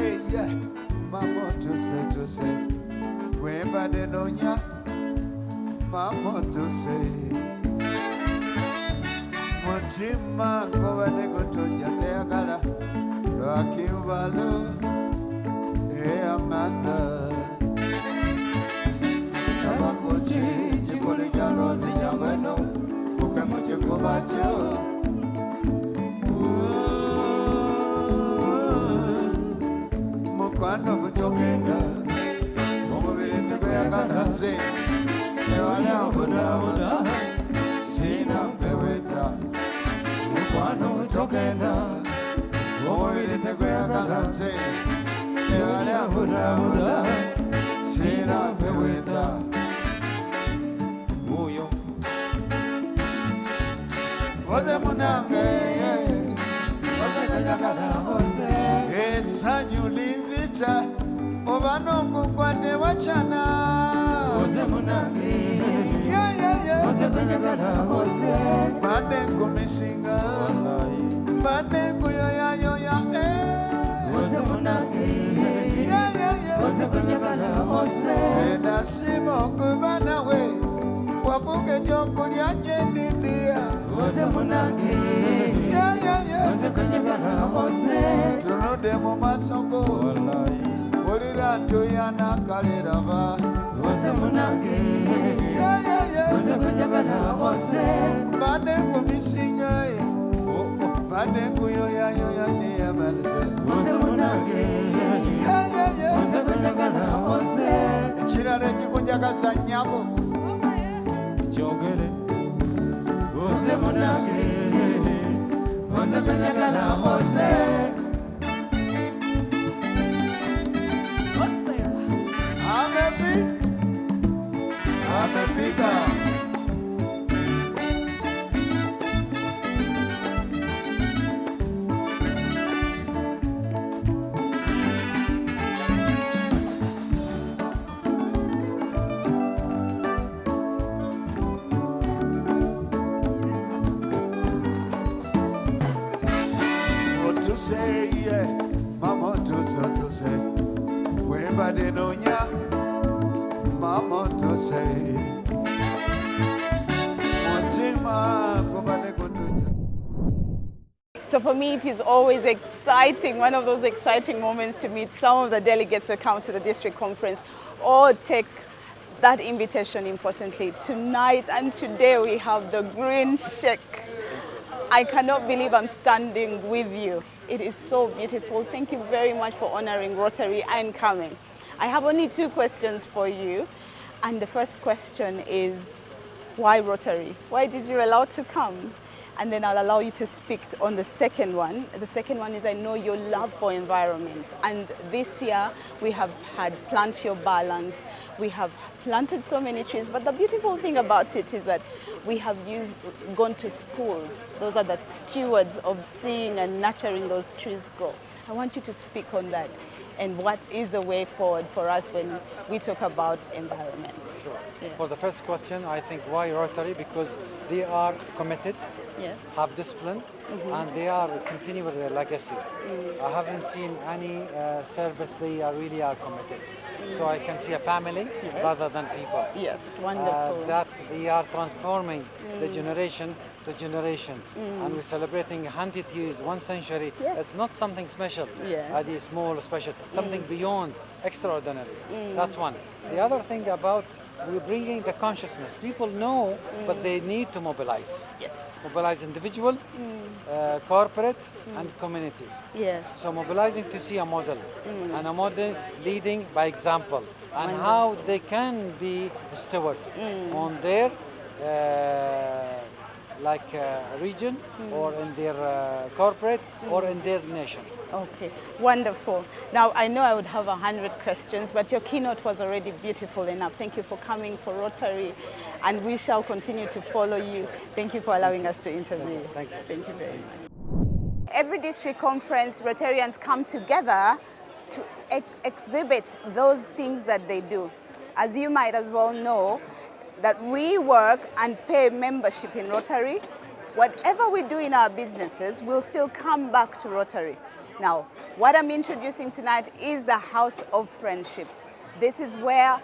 yeah, mama to say, wemba de nonya, mama to say, mutima goba de gotonya sayagala, rocky valo, amanda, tabakochi, chikoli chalo si chagano, ukamuche kobacho. Mukwano butogenda omubiri tegweyagala nze ewali abudabuda sina mpeweta mukwano butogenda omubiri tegweyagala nze ewali abudabuda sina mpeweta oyo oze munange oze kanyagala ose esanyulizi Obanongo kwate wachana Ose munangi Ose kanyagala ose Bade kumisinga Bade kuyoya Ose munangi Ose kanyagala ose Edasimo kubana we Wabuke joko lya jendidia Ose munangi Ose kanyagala ose Tunode mu masongo Oliranto yana kalirava Ose munange Ose kujabala ose Bade kumisinga Bade kuyoya niya malise Ose munange Ose kujabala ose Chirare kikunjaka nyabo Chogere Ose munange Ose kujabala ose Amefika What to say, yeah, mama to say, wemba de nonya. Mama to say, so for me it is always exciting, one of those exciting moments to meet some of the delegates that come to the district conference or take that invitation importantly. Tonight and today we have the green shake. I cannot believe I'm standing with you. It is so beautiful. Thank you very much for honoring Rotary and coming. I have only two questions for you. And the first question is, why Rotary? Why did you allow to come? And then I'll allow you to speak on the second one. The second one is, I know your love for environment. And this year we have had Plant Your Balance. We have planted so many trees. But the beautiful thing about it is that we have gone to schools. Those are the stewards of seeing and nurturing those trees grow. I want you to speak on that. And what is the way forward for us when we talk about environment? Sure. Yeah. For the first question, I think why Rotary? Because they are committed, yes, have discipline, and they are continuing with their legacy. I haven't seen any service they really are committed. So I can see a family rather than people. Yes, wonderful. That they are transforming the generation to generations, and we're celebrating 100 years, 1 century. Yes. It's not something special, small, special, something beyond extraordinary. That's one. The other thing about we're bringing the consciousness. People know, but they need to mobilize. Yes. Mobilize individual, corporate, and community. Yes. So mobilizing to see a model, and a model leading by example, and how they can be stewards on their region, or in their corporate, or in their nation. Okay, wonderful. Now, I know I would have 100 questions, but your keynote was already beautiful enough. Thank you for coming for Rotary, and we shall continue to follow you. Thank you for allowing us to interview you. Thank you. Thank you very much. Every district conference, Rotarians come together to exhibit those things that they do. As you might as well know, that we work and pay membership in Rotary. Whatever we do in our businesses will still come back to Rotary. Now, what I'm introducing tonight is the House of Friendship. This is where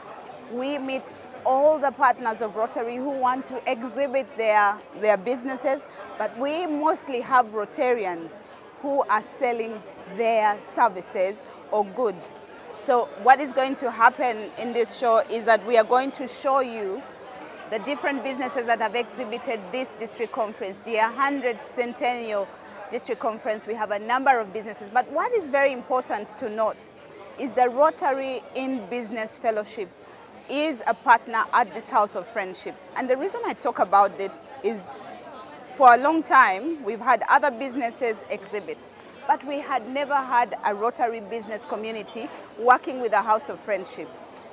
we meet all the partners of Rotary who want to exhibit their businesses, but we mostly have Rotarians who are selling their services or goods. So what is going to happen in this show is that we are going to show you the different businesses that have exhibited this district conference, the 100th Centennial District Conference. We have a number of businesses, but what is very important to note is the Rotary in Business Fellowship is a partner at this House of Friendship. And the reason I talk about it is for a long time, we've had other businesses exhibit, but we had never had a Rotary business community working with a House of Friendship.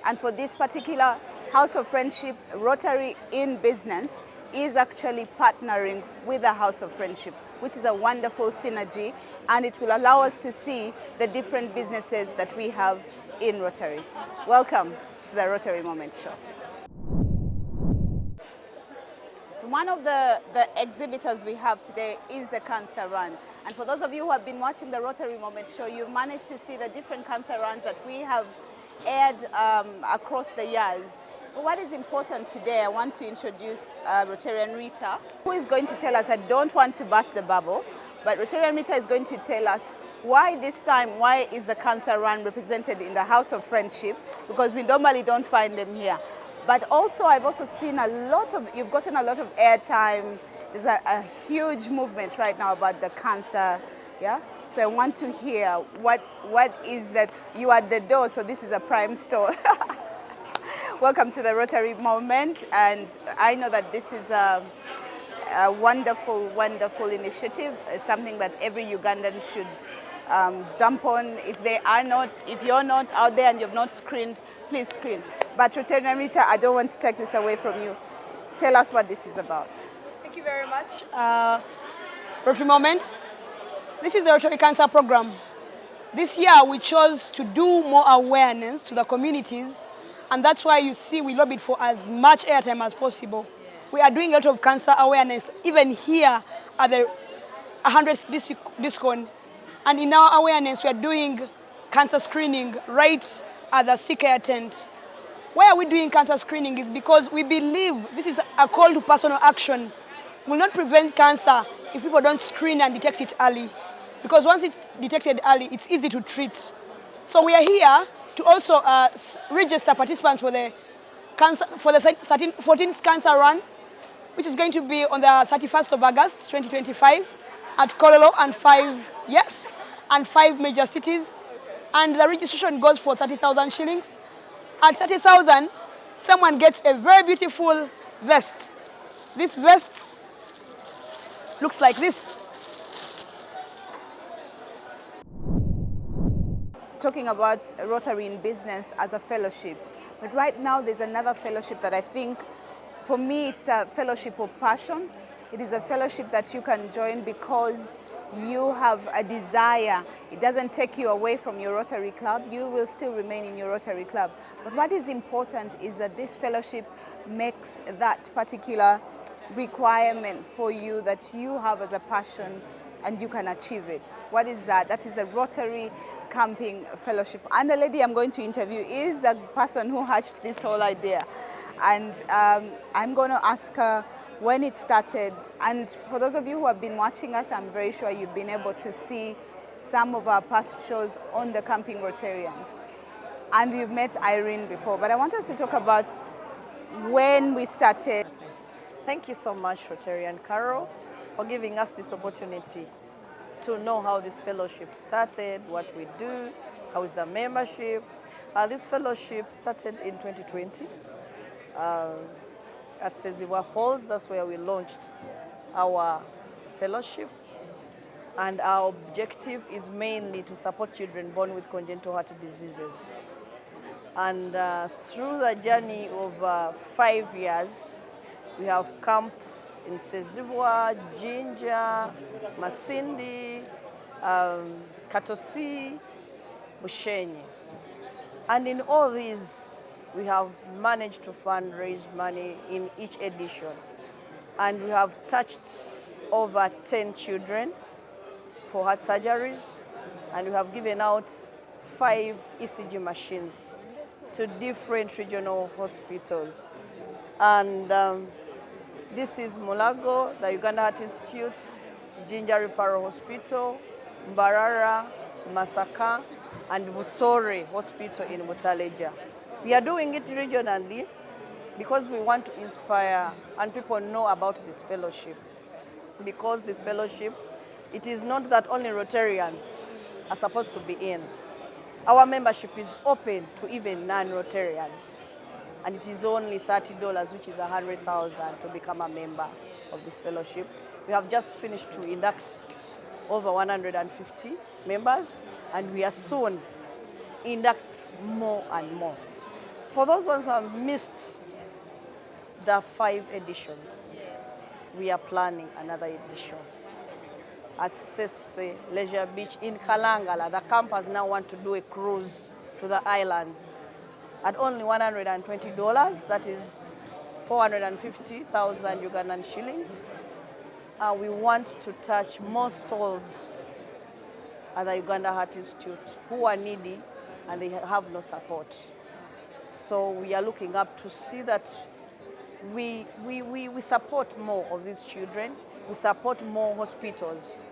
And for this particular House of Friendship, Rotary in Business is actually partnering with the House of Friendship, which is a wonderful synergy, and it will allow us to see the different businesses that we have in Rotary. Welcome to the Rotary Moment Show. So one of the exhibitors we have today is the Cancer Run. And for those of you who have been watching the Rotary Moment Show, you've managed to see the different cancer runs that we have aired across the years. But what is important today, I want to introduce Rotarian Rita, who is going to tell us, I don't want to burst the bubble, but Rotarian Rita is going to tell us why this time, why is the Cancer Run represented in the House of Friendship, because we normally don't find them here. But also, I've also seen you've gotten a lot of airtime. There's a huge movement right now about the cancer, yeah? So I want to hear what is that you are at the door, so this is a prime store. Welcome to the Rotary Moment, and I know that this is a wonderful, wonderful initiative. It's something that every Ugandan should jump on. If you're not out there and you've not screened, please screen. But Rotarian Rita, I don't want to take this away from you. Tell us what this is about. Thank you very much. Rotary Moment. This is the Rotary Cancer Program. This year we chose to do more awareness to the communities, and that's why you see we lobbied for as much airtime as possible. We are doing a lot of cancer awareness, even here at the 100th DISCON. And in our awareness, we are doing cancer screening right at the sick care tent. Why are we doing cancer screening is because we believe this is a call to personal action. We will not prevent cancer if people don't screen and detect it early. Because once it's detected early, it's easy to treat. So we are here to also register participants for the 14th Cancer Run, which is going to be on the 31st of August, 2025, at Kololo and 5 major cities. And the registration goes for 30,000 shillings. At 30,000, someone gets a very beautiful vest. This vest looks like this. Talking about Rotary in Business as a fellowship, but right now there's another fellowship that I think, for me, it's a fellowship of passion. It is a fellowship that you can join because you have a desire. It doesn't take you away from your Rotary Club. You will still remain in your Rotary Club. But what is important is that this fellowship makes that particular requirement for you that you have as a passion and you can achieve it. What is that? That is the Rotary Camping Fellowship. And the lady I'm going to interview is the person who hatched this whole idea. And I'm going to ask her when it started. And for those of you who have been watching us, I'm very sure you've been able to see some of our past shows on the Camping Rotarians. And we've met Irene before, but I want us to talk about when we started. Thank you so much, Rotarian Carol, for giving us this opportunity to know how this fellowship started, what we do, how is the membership. This fellowship started in 2020 at Seziwa Falls. That's where we launched our fellowship. And our objective is mainly to support children born with congenital heart diseases. And through the journey of 5 years, we have camped in Seziwa, Jinja, Masindi, Katosi, Bushenyi. And in all these, we have managed to fundraise money in each edition. And we have touched over 10 children for heart surgeries and we have given out 5 ECG machines to different regional hospitals. And this is Mulago, the Uganda Heart Institute, Jinja Referral Hospital, Mbarara, Masaka, and Busore Hospital in Butaleja. We are doing it regionally because we want to inspire and people know about this fellowship. Because this fellowship, it is not that only Rotarians are supposed to be in. Our membership is open to even non-Rotarians. And it is only $30, which is $100,000 to become a member of this fellowship. We have just finished to induct over 150 members, and we are soon induct more and more. For those ones who have missed the 5 editions, we are planning another edition at Sese Leisure Beach in Kalangala. The campus now want to do a cruise to the islands at only $120. That is 450,000 Ugandan shillings. We want to touch more souls at the Uganda Heart Institute who are needy and they have no support. So we are looking up to see that we support more of these children. We support more hospitals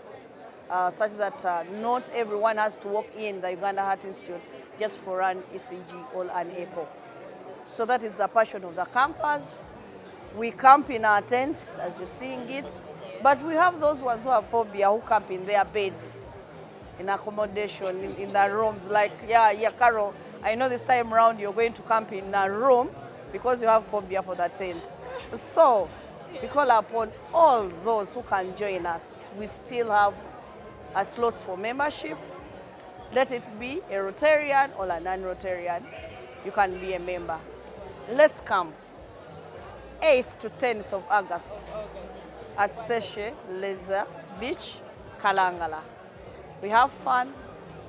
such that not everyone has to walk in the Uganda Heart Institute just for an ECG or an echo. So that is the passion of the campus. We camp in our tents, as you're seeing it, but we have those ones who have phobia who camp in their beds, in accommodation, in their rooms. Like, yeah, Carol, I know this time around you're going to camp in a room because you have phobia for the tent. So we call upon all those who can join us. We still have slots for membership. Let it be a Rotarian or a non-Rotarian. You can be a member. Let's come 8th to 10th of August at Seshe Leisure Beach, Kalangala. We have fun,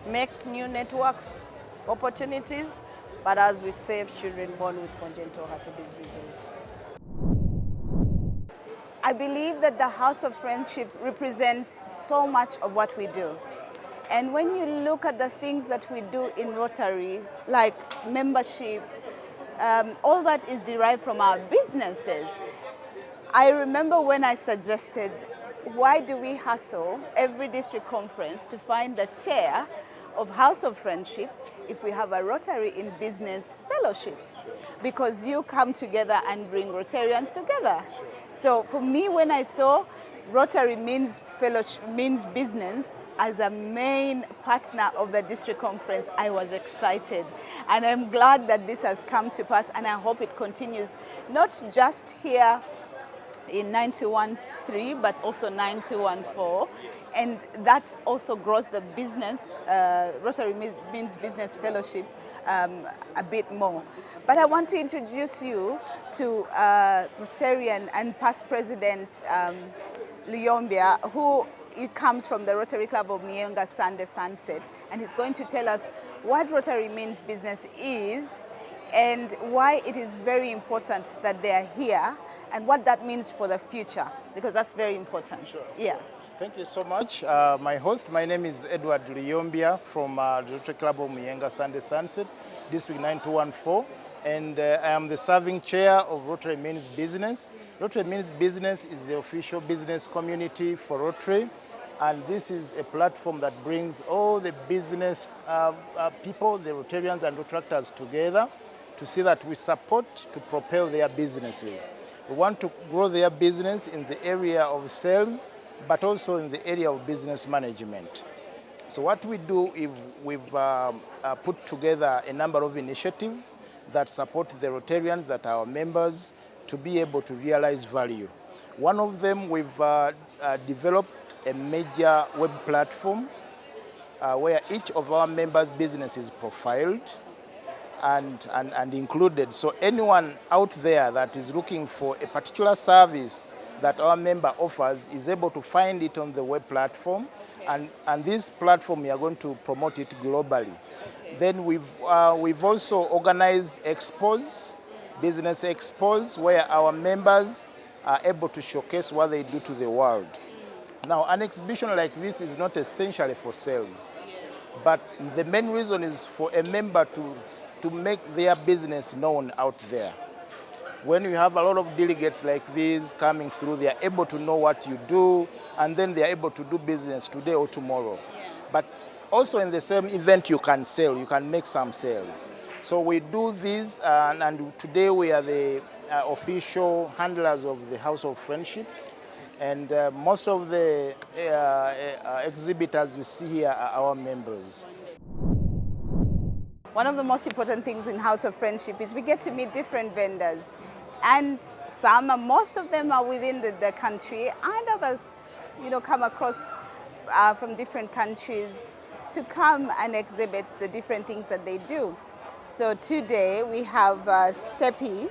make new networks, opportunities, but as we save children born with congenital heart diseases. I believe that the House of Friendship represents so much of what we do. And when you look at the things that we do in Rotary, like membership, all that is derived from our businesses. I remember when I suggested, why do we hustle every district conference to find the chair of House of Friendship if we have a Rotary in Business Fellowship? Because you come together and bring Rotarians together. So for me, when I saw Rotary Means Fellowship, Means Business as a main partner of the district conference, I was excited. And I'm glad that this has come to pass, and I hope it continues, not just here in 9213, but also 9214. And that also grows the business, Rotary Means Business Fellowship a bit more. But I want to introduce you to Rotarian and past President Luyombia, who it comes from the Rotary Club of Myenga Sunday Sunset, and he's going to tell us what Rotary Means Business is and why it is very important that they are here and what that means for the future, because that's very important. Sure. Yeah. Thank you so much. My name is Edward Luyombia from the Rotary Club of Myenga Sunday Sunset, District 9214, and I am the serving chair of Rotary Means Business. Rotary Means Business is the official business community for Rotary, and this is a platform that brings all the business people, the Rotarians and Rotaractors together to see that we support to propel their businesses. We want to grow their business in the area of sales, but also in the area of business management. So what we do is we've put together a number of initiatives that support the Rotarians, that are our members, to be able to realize value. One of them, we've developed a major web platform where each of our members' business is profiled and included. So anyone out there that is looking for a particular service that our member offers is able to find it on the web platform. And this platform, we are going to promote it globally. Okay. Then we've also organized expos, business expos, where our members are able to showcase what they do to the world. Now, an exhibition like this is not essentially for sales. But the main reason is for a member to make their business known out there. When you have a lot of delegates like these coming through, they are able to know what you do, and then they are able to do business today or tomorrow. Yeah. But also in the same event, you can sell, you can make some sales. So we do this, and today we are the official handlers of the House of Friendship. And most of the exhibitors you see here are our members. One of the most important things in House of Friendship is we get to meet different vendors. And most of them are within the country, and others, come across from different countries to come and exhibit the different things that they do. So today we have Steffi's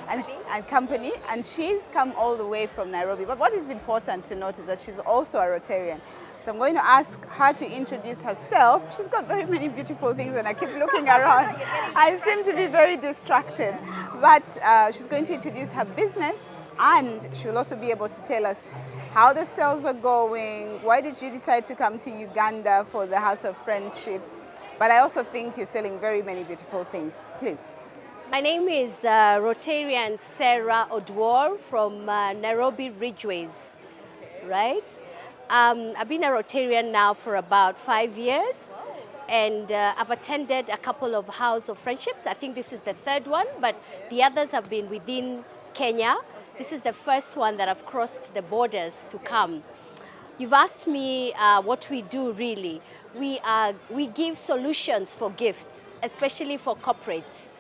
and company, and she's come all the way from Nairobi. But what is important to note is that she's also a Rotarian. So I'm going to ask her to introduce herself. She's got very many beautiful things, and I keep looking around. I seem to be very distracted. But she's going to introduce her business, and she'll also be able to tell us how the sales are going. Why did you decide to come to Uganda for the House of Friendship? But I also think you're selling very many beautiful things. Please. My name is Rotarian Sarah Odwar from Nairobi Ridgeways, right? I've been a Rotarian now for about 5 years, and I've attended a couple of House of Friendships. I think this is the third one, but the others have been within Kenya. This is the first one that I've crossed the borders to come. You've asked me what we do really. We give solutions for gifts, especially for corporates,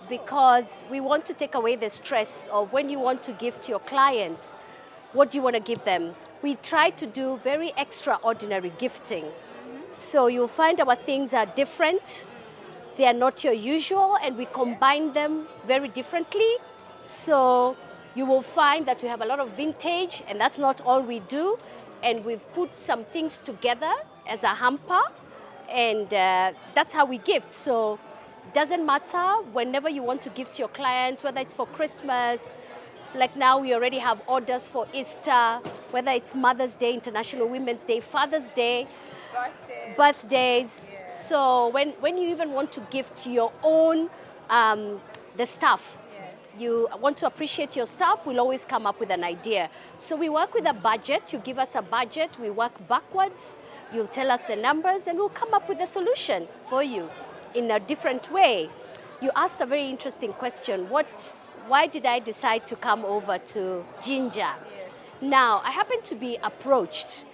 because we want to take away the stress of when you want to give to your clients, what do you want to give them? We try to do very extraordinary gifting. So you'll find our things are different. They are not your usual, and we combine them very differently. So you will find that we have a lot of vintage, and that's not all we do. And we've put some things together as a hamper, and that's how we gift. So it doesn't matter whenever you want to gift to your clients, whether it's for Christmas, like now we already have orders for Easter, whether it's Mother's Day, International Women's Day, Father's Day, birthdays. Yeah. So when you even want to gift your own, the staff, you want to appreciate your staff, we'll always come up with an idea. So we work with a budget. You give us a budget, we work backwards, you'll tell us the numbers, and we'll come up with a solution for you in a different way. You asked a very interesting question. Why did I decide to come over to Ginger? Yes. Now, I happen to be approached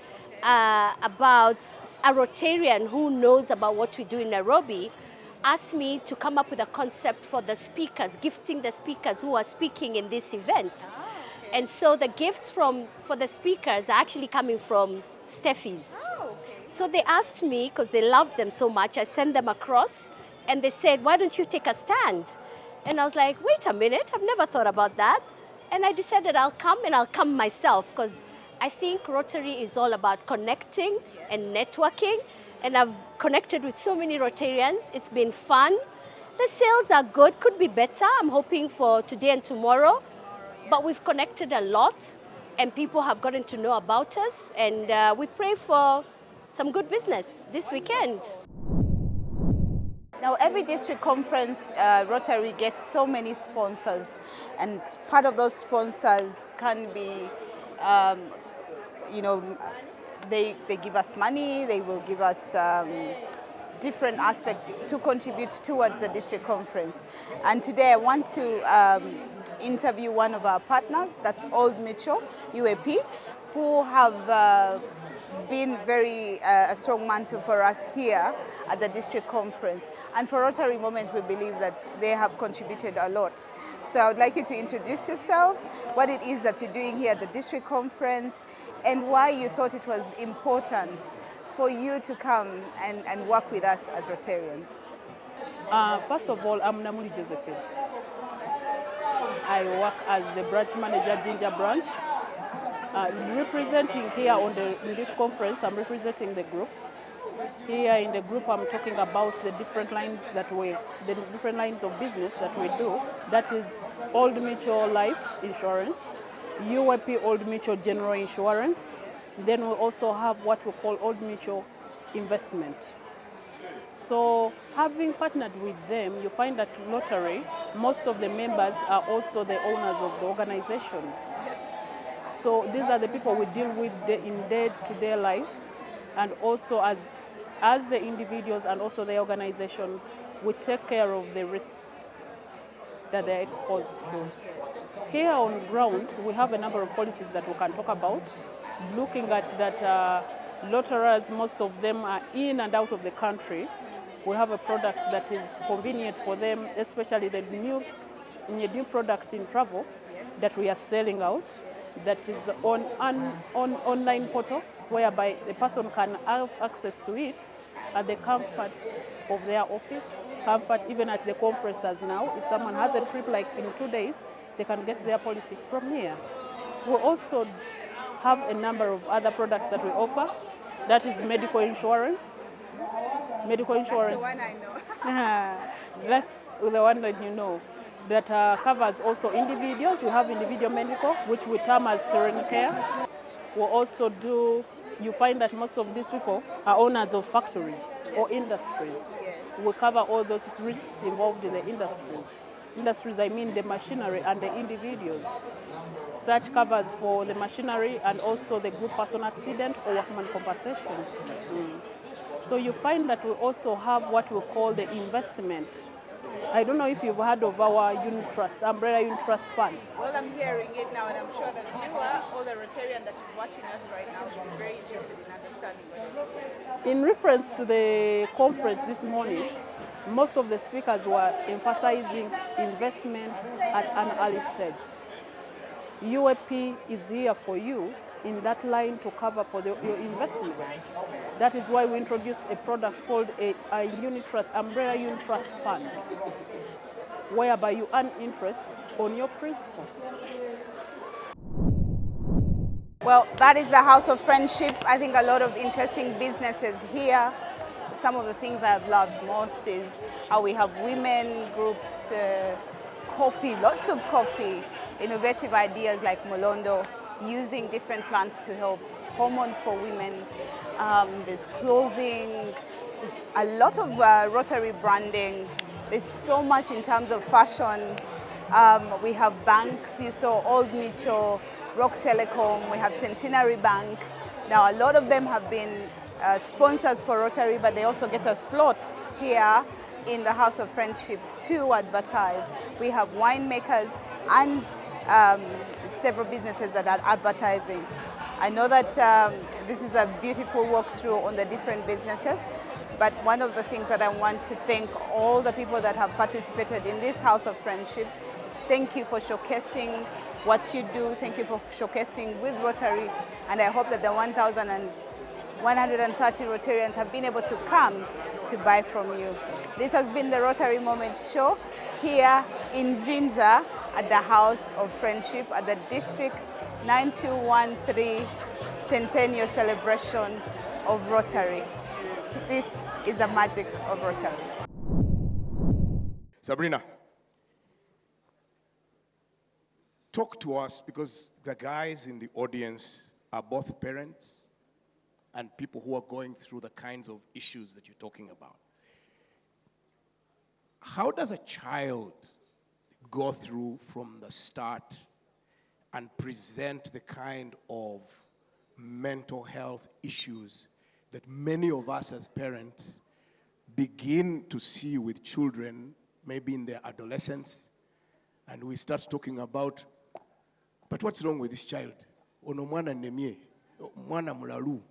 about a Rotarian who knows about what we do in Nairobi, asked me to come up with a concept for the speakers, gifting the speakers who are speaking in this event. Oh, okay. And so the gifts for the speakers are actually coming from Steffi's. Oh, okay. So they asked me, because they loved them so much, I sent them across, and they said, why don't you take a stand? And I was like, wait a minute, I've never thought about that. And I decided I'll come, and I'll come myself, because I think Rotary is all about connecting and networking. And I've connected with so many Rotarians. It's been fun. The sales are good, could be better. I'm hoping for today and tomorrow. But we've connected a lot, and people have gotten to know about us. And we pray for some good business this weekend. Now, every district conference, Rotary gets so many sponsors, and part of those sponsors can be, they give us money, they will give us different aspects to contribute towards the district conference. And today I want to interview one of our partners, that's Old Mutual, UAP, who have been very a strong mantle for us here at the district conference. And for Rotary Moments, we believe that they have contributed a lot. So I would like you to introduce yourself, what it is that you're doing here at the district conference, and why you thought it was important for you to come and work with us as Rotarians. First of all, I'm Namuli Josephine. I work as the branch manager, Ginger branch. Representing here in this conference, I'm representing the group. Here in the group, I'm talking about the different lines of business that we do. That is Old Mutual Life Insurance, UAP Old Mutual General Insurance. Then we also have what we call Old Mutual investment. So having partnered with them, you find that Rotary, most of the members are also the owners of the organizations. So these are the people we deal with in day-to-day lives, and also as the individuals and also the organizations, we take care of the risks that they're exposed to. Here on ground, we have a number of policies that we can talk about, looking at that Lotarers, most of them are in and out of the country. We have a product that is convenient for them, especially the new product in travel that we are selling out, that is on an online portal whereby the person can have access to it at the comfort of their office, comfort even at the conferences now. If someone has a trip like in 2 days, they can get their policy from here. We also have a number of other products that we offer. That is medical insurance. Medical insurance. That's the one I know. That's the one that you know. That covers also individuals. We have individual medical, which we term as Serene Care. We also do, you find that most of these people are owners of factories or industries. We cover all those risks involved in the industries. Industries, I mean the machinery and the individuals. Such covers for the machinery and also the group personal accident or workman compensation. So you find that we also have what we call the investment. I don't know if you've heard of our unit trust, umbrella unit trust fund. Well, I'm hearing it now, and I'm sure that you are, or the Rotarian that is watching us right now, will be very interested in understanding what it is. In reference to the conference this morning, most of the speakers were emphasizing investment at an early stage. UAP is here for you in that line to cover for your investment. That is why we introduced a product called a unit trust, umbrella unit trust fund, whereby you earn interest on your principal. Well, that is the House of Friendship. I think a lot of interesting businesses here. Some of the things I've loved most is how we have women groups, coffee, lots of coffee, innovative ideas like Molondo, using different plants to help hormones for women. There's clothing, there's a lot of Rotary branding. There's so much in terms of fashion. We have banks. You saw Old Mutual, Rock Telecom. We have Centenary Bank. Now, a lot of them have been sponsors for Rotary, but they also get a slot here in the House of Friendship to advertise. We have winemakers and several businesses that are advertising. I know that this is a beautiful walkthrough on the different businesses, but one of the things that I want to thank all the people that have participated in this House of Friendship is thank you for showcasing what you do. Thank you for showcasing with Rotary, and I hope that the 1,130 Rotarians have been able to come to buy from you. This has been the Rotary Moment Show here in Jinja at the House of Friendship at the District 9213 Centennial Celebration of Rotary. This is the magic of Rotary. Sabrina, talk to us, because the guys in the audience are both parents and people who are going through the kinds of issues that you're talking about. How does a child go through from the start and present the kind of mental health issues that many of us as parents begin to see with children, maybe in their adolescence, and we start talking about, but what's wrong with this child? Ono mwana nemie, mwana mulalu.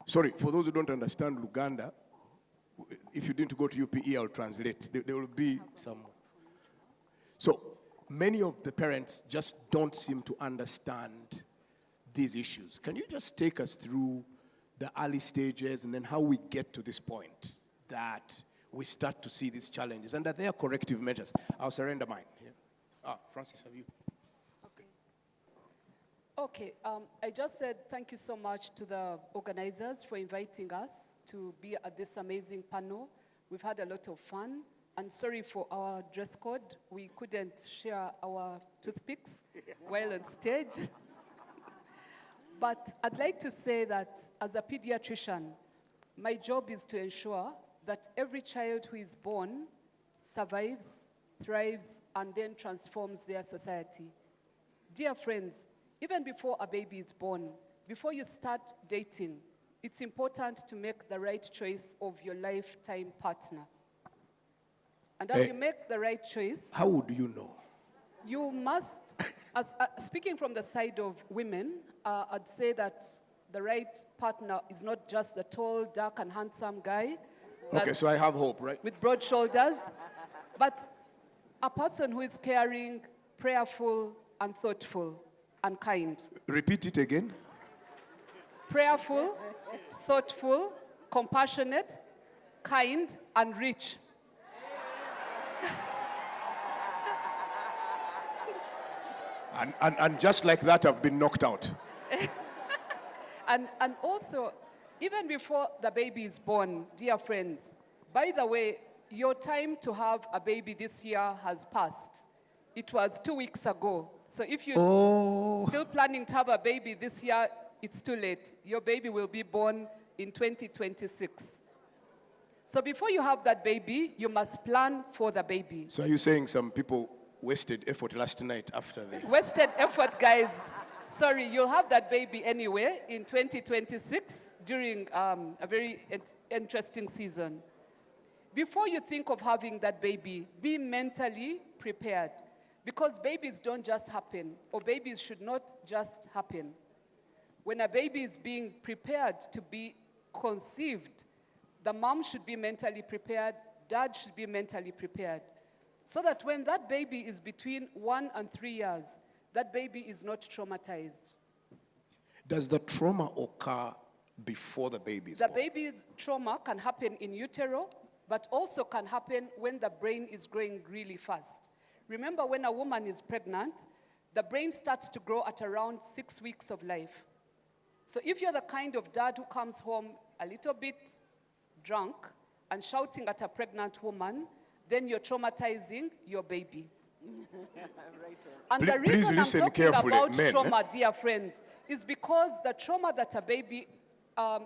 Sorry, for those who don't understand Luganda, if you didn't go to UPE, I'll translate. There will be some. So many of the parents just don't seem to understand these issues. Can you just take us through the early stages and then how we get to this point that we start to see these challenges and that they are corrective measures? I'll surrender mine. Yeah. Francis, have you? Okay, I just said thank you so much to the organizers for inviting us to be at this amazing panel. We've had a lot of fun, and sorry for our dress code. We couldn't share our toothpicks while on stage. But I'd like to say that as a pediatrician, my job is to ensure that every child who is born survives, thrives, and then transforms their society. Dear friends, even before a baby is born, before you start dating, it's important to make the right choice of your lifetime partner. And as you make the right choice, how would you know? you must, speaking from the side of women, I'd say that the right partner is not just the tall, dark, and handsome guy. Okay, so I have hope, right? With broad shoulders, but a person who is caring, prayerful, and thoughtful, and kind. Repeat it again. Prayerful, thoughtful, compassionate, kind, and rich. And just like that, I've been knocked out. And also, even before the baby is born, dear friends, by the way, your time to have a baby this year has passed. It was 2 weeks ago. So if you're still planning to have a baby this year, it's too late. Your baby will be born in 2026. So before you have that baby, you must plan for the baby. So are you saying some people wasted effort last night after the... Wasted effort, guys. Sorry, you'll have that baby anyway in 2026 during a very interesting season. Before you think of having that baby, be mentally prepared. Because babies don't just happen, or babies should not just happen. When a baby is being prepared to be conceived, the mom should be mentally prepared, dad should be mentally prepared. So that when that baby is between 1 and 3 years, that baby is not traumatized. Does the trauma occur before the baby is born? The baby's trauma can happen in utero, but also can happen when the brain is growing really fast. Remember, when a woman is pregnant, the brain starts to grow at around 6 weeks of life. So if you're the kind of dad who comes home a little bit drunk and shouting at a pregnant woman, then you're traumatizing your baby. And the reason I'm talking about trauma, dear friends, is because the trauma that a baby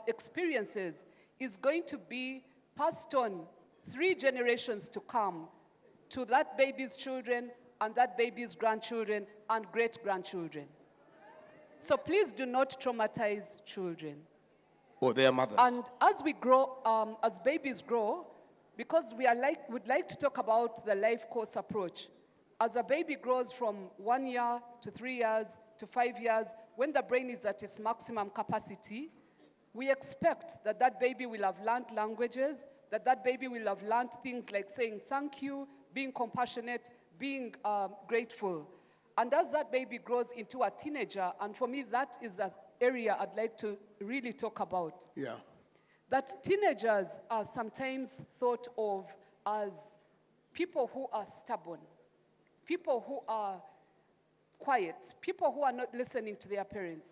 experiences is going to be passed on 3 generations to come to that baby's children and that baby's grandchildren and great-grandchildren. So please do not traumatize children. Or their mothers. And as we grow, as babies grow, because would like to talk about the life course approach. As a baby grows from 1 year to 3 years to 5 years, when the brain is at its maximum capacity, we expect that that baby will have learned languages, that that baby will have learned things like saying thank you, being compassionate, being grateful. And as that baby grows into a teenager, and for me that is the area I'd like to really talk about. Yeah. That teenagers are sometimes thought of as people who are stubborn, people who are quiet, people who are not listening to their parents.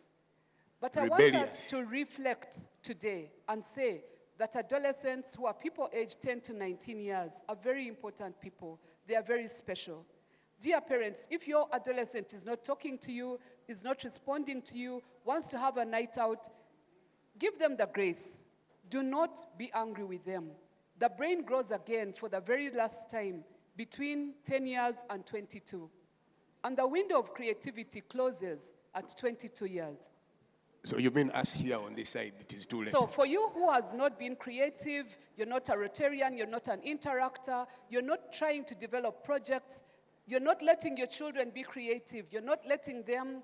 But I want us to reflect today and say that adolescents who are people aged 10 to 19 years are very important people. They are very special. Dear parents, if your adolescent is not talking to you, is not responding to you, wants to have a night out, give them the grace. Do not be angry with them. The brain grows again for the very last time between 10 years and 22. And the window of creativity closes at 22 years. So you mean us here on this side, it is too late? So for you who has not been creative, you're not a Rotarian, you're not an interactor, you're not trying to develop projects, you're not letting your children be creative, you're not letting them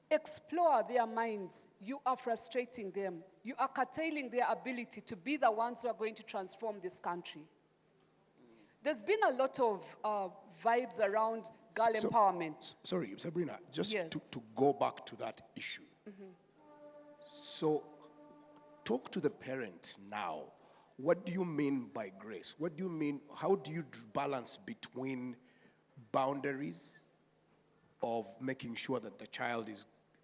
explore their minds, you are frustrating them. You are curtailing their ability to be the ones who are going to transform this country. There's been a lot of vibes around girl empowerment. Sorry, Sabrina, just Yes. to go back to that issue. So talk to the parents now. What do you mean by grace? What do you mean, how do you balance between boundaries of making sure that the child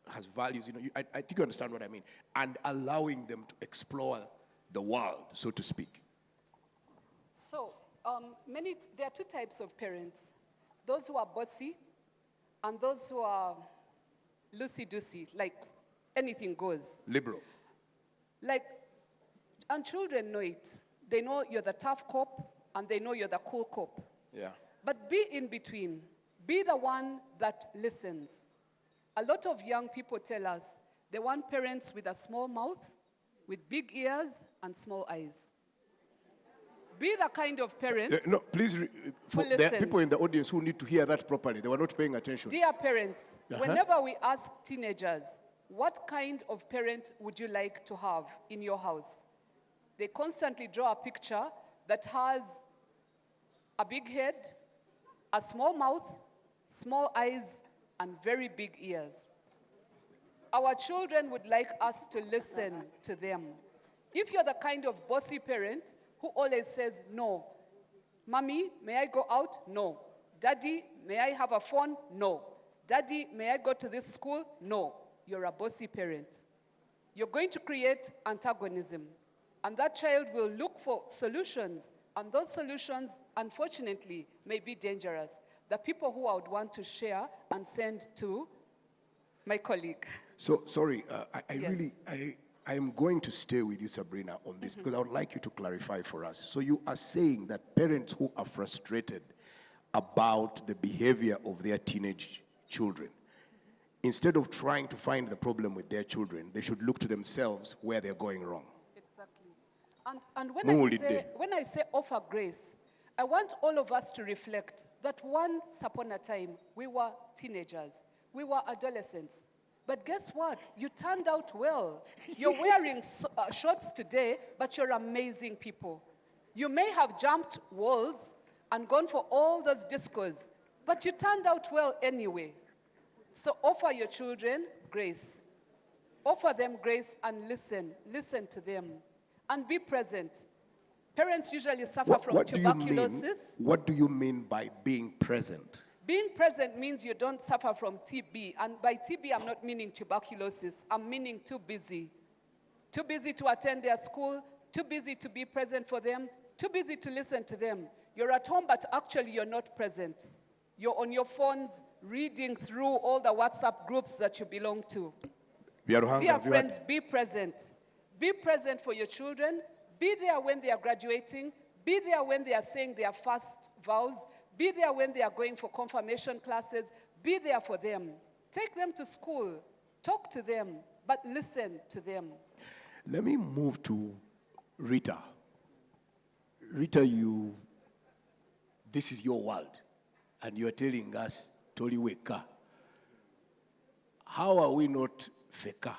has values, I think you understand what I mean, and allowing them to explore the world, so to speak? So there are 2 types of parents. Those who are bossy and those who are loosey-goosey, like anything goes. Liberal. Like, And children know it. They know you're the tough cop, and they know you're the cool cop. Yeah. But be in between. Be the one that listens. A lot of young people tell us they want parents with a small mouth, with big ears, and small eyes. Be the kind of parent. No, please, there are listens. people in the audience who need to hear that properly. They were not paying attention. Dear parents, whenever we ask teenagers, what kind of parent would you like to have in your house? They constantly draw a picture that has a big head, a small mouth, small eyes, and very big ears. Our children would like us to listen to them. If you're the kind of bossy parent who always says, no. Mommy, may I go out? No. Daddy, may I have a phone? No. Daddy, may I go to this school? No. You're a bossy parent. You're going to create antagonism. And that child will look for solutions. And those solutions, unfortunately, may be dangerous. The people who I would want to share and send to my colleague. So, sorry, Yes. I am going to stay with you, Sabrina, on this because I would like you to clarify for us. So you are saying that parents who are frustrated about the behavior of their teenage children, instead of trying to find the problem with their children, they should look to themselves where they're going wrong. Exactly. And when I say offer grace, I want all of us to reflect that once upon a time, we were teenagers, we were adolescents. But guess what? You turned out well. You're wearing shorts today, but you're amazing people. You may have jumped walls and gone for all those discos, but you turned out well anyway. So offer your children grace. Offer them grace and listen. Listen to them. And be present. Parents usually suffer from tuberculosis. What do you mean by being present? Being present means you don't suffer from TB. And by TB, I'm not meaning tuberculosis. I'm meaning too busy. Too busy to attend their school, too busy to be present for them, too busy to listen to them. You're at home, but actually you're not present. You're on your phones, reading through all the WhatsApp groups that you belong to. Dear friends, be present. Be present for your children. Be there when they are graduating. Be there when they are saying their first vows. Be there when they are going for confirmation classes. Be there for them. Take them to school. Talk to them, but listen to them. Let me move to Rita. Rita, this is your world, and you are telling us, Tori Weka. How are we not feka?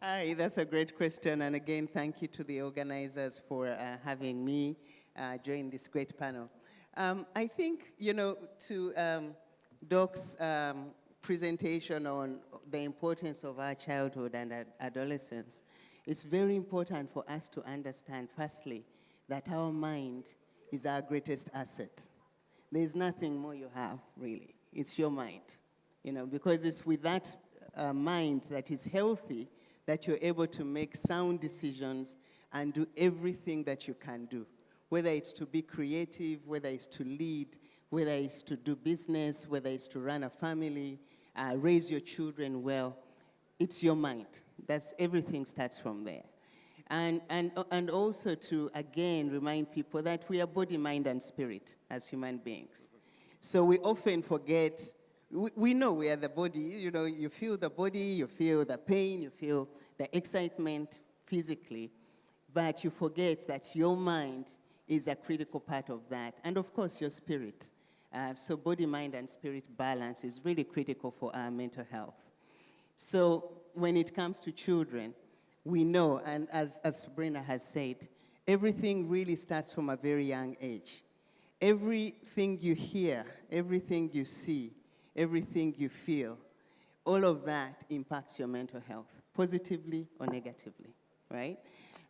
Hi, that's a great question. And again, thank you to the organizers for having me join this great panel. I think, to Doc's presentation on the importance of our childhood and adolescence, it's very important for us to understand, firstly, that our mind is our greatest asset. There's nothing more you have, really. It's your mind, because it's with that mind that is healthy that you're able to make sound decisions and do everything that you can do, whether it's to be creative, whether it's to lead, whether it's to do business, whether it's to run a family, raise your children well. It's your mind. Everything starts from there. And also to, again, remind people that we are body, mind, and spirit as human beings. So we often forget, we know we are the body, you feel the body, you feel the pain, you feel the excitement physically, but you forget that your mind is a critical part of that. And of course, your spirit. So body, mind, and spirit balance is really critical for our mental health. So when it comes to children, we know, and as Sabrina has said, everything really starts from a very young age. Everything you hear, everything you see, everything you feel, all of that impacts your mental health, positively or negatively, right?